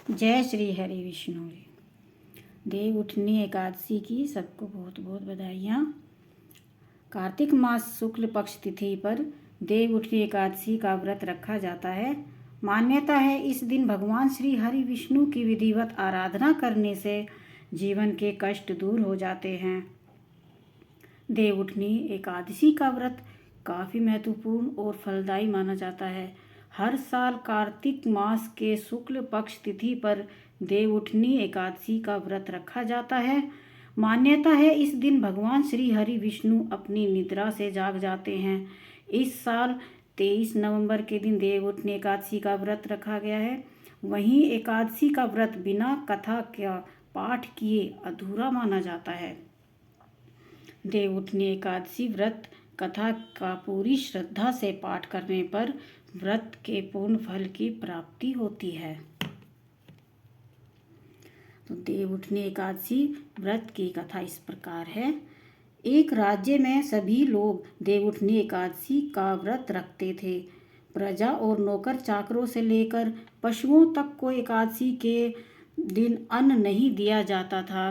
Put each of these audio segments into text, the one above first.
जय श्री हरि विष्णु। देव उठनी एकादशी की सबको बहुत बहुत बधाइयाँ। कार्तिक मास शुक्ल पक्ष तिथि पर देव उठनी एकादशी का व्रत रखा जाता है। मान्यता है इस दिन भगवान श्री हरि विष्णु की विधिवत आराधना करने से जीवन के कष्ट दूर हो जाते हैं। देव उठनी एकादशी का व्रत काफ़ी महत्वपूर्ण और फलदायी माना जाता है। हर साल कार्तिक मास के शुक्ल पक्ष तिथि पर देव उठनी एकादशी का व्रत रखा जाता है। मान्यता है इस दिन भगवान श्री हरि विष्णु अपनी निद्रा से जाग जाते हैं। इस साल 23 नवंबर के दिन देव उठनी एकादशी का व्रत रखा गया है। वहीं एकादशी का व्रत बिना कथा का पाठ किए अधूरा माना जाता है। देव उठनी एकादशी व्रत कथा का पूरी श्रद्धा से पाठ करने पर व्रत के पूर्ण फल की प्राप्ति होती है। तो देव उठनी एकादशी व्रत की कथा इस प्रकार है। एक राज्य में सभी लोग देव उठनी एकादशी का व्रत रखते थे। प्रजा और नौकर चाकरों से लेकर पशुओं तक को एकादशी के दिन अन्न नहीं दिया जाता था।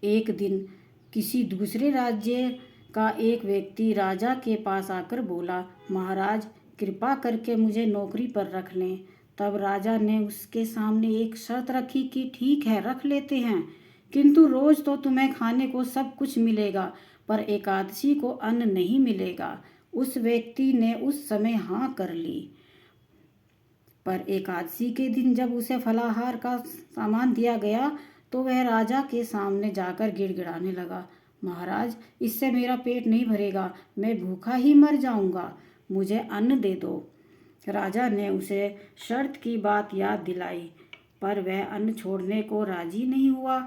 एक दिन किसी दूसरे राज्य का एक व्यक्ति राजा के पास आकर बोला, महाराज कृपा करके मुझे नौकरी पर रख लें। तब राजा ने उसके सामने एक शर्त रखी कि ठीक है, रख लेते हैं, किंतु रोज तो तुम्हें खाने को सब कुछ मिलेगा, पर एकादशी को अन्न नहीं मिलेगा। उस व्यक्ति ने उस समय हाँ कर ली। पर एकादशी के दिन जब उसे फलाहार का सामान दिया गया तो वह राजा के सामने जाकर गिड़गिड़ाने लगा, महाराज इससे मेरा पेट नहीं भरेगा, मैं भूखा ही मर जाऊंगा, मुझे अन्न दे दो। राजा ने उसे शर्त की बात याद दिलाई, पर वह अन्न छोड़ने को राजी नहीं हुआ।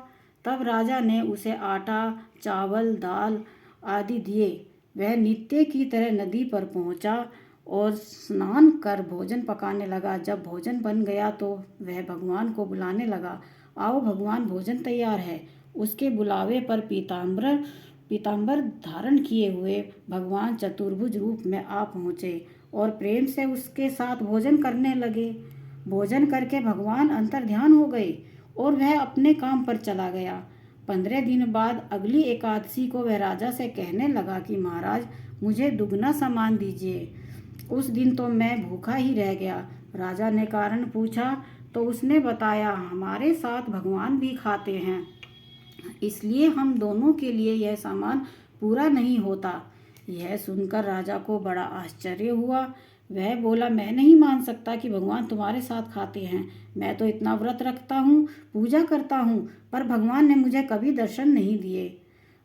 तब राजा ने उसे आटा, चावल, दाल आदि दिए। वह नित्य की तरह नदी पर पहुंचा और स्नान कर भोजन पकाने लगा। जब भोजन बन गया तो वह भगवान को बुलाने लगा, आओ भगवान, भोजन तैयार है। उसके बुलावे पर पीताम्बर धारण किए हुए भगवान चतुर्भुज रूप में आ पहुँचे और प्रेम से उसके साथ भोजन करने लगे। भोजन करके भगवान अंतर्ध्यान हो गए और वह अपने काम पर चला गया। 15 दिन बाद अगली एकादशी को वह राजा से कहने लगा कि महाराज मुझे दुगना सामान दीजिए। उस दिन तो मैं भूखा ही रह गया। राजा ने कारण पूछा तो उसने बताया, हमारे साथ भगवान भी खाते हैं, इसलिए हम दोनों के लिए यह सामान पूरा नहीं होता। यह सुनकर राजा को बड़ा आश्चर्य हुआ। वह बोला, मैं नहीं मान सकता कि भगवान तुम्हारे साथ खाते हैं। मैं तो इतना व्रत रखता हूँ, पूजा करता हूँ, पर भगवान ने मुझे कभी दर्शन नहीं दिए।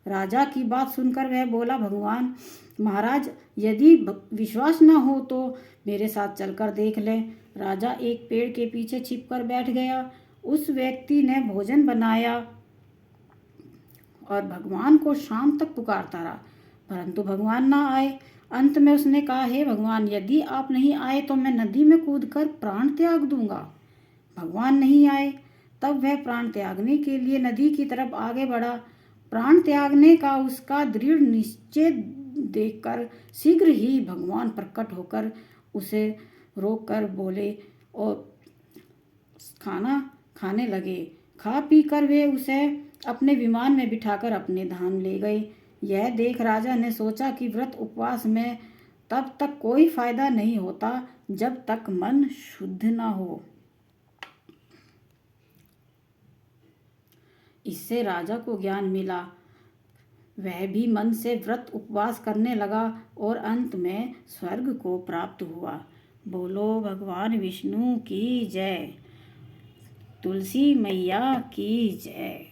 राजा की बात सुनकर वह बोला, भगवान महाराज यदि विश्वास न हो तो मेरे साथ चलकर देख लें। राजा एक पेड़ के पीछे छिपकर बैठ गया। उस व्यक्ति ने भोजन बनाया और भगवान को शाम तक पुकारता रहा, परंतु भगवान ना आए। अंत में उसने कहा, हे भगवान, यदि आप नहीं आए तो मैं नदी में कूदकर प्राण त्याग दूंगा। भगवान नहीं आए। तब वह प्राण त्यागने के लिए नदी की तरफ आगे बढ़ा। प्राण त्यागने का उसका दृढ़ निश्चय देखकर शीघ्र ही भगवान प्रकट होकर उसे रोककर बोले और खाना खाने लगे। खा पी कर वे उसे अपने विमान में बिठाकर अपने धाम ले गए। यह देख राजा ने सोचा कि व्रत उपवास में तब तक कोई फायदा नहीं होता जब तक मन शुद्ध न हो। इससे राजा को ज्ञान मिला। वह भी मन से व्रत उपवास करने लगा और अंत में स्वर्ग को प्राप्त हुआ। बोलो भगवान विष्णु की जय। तुलसी मैया की जय।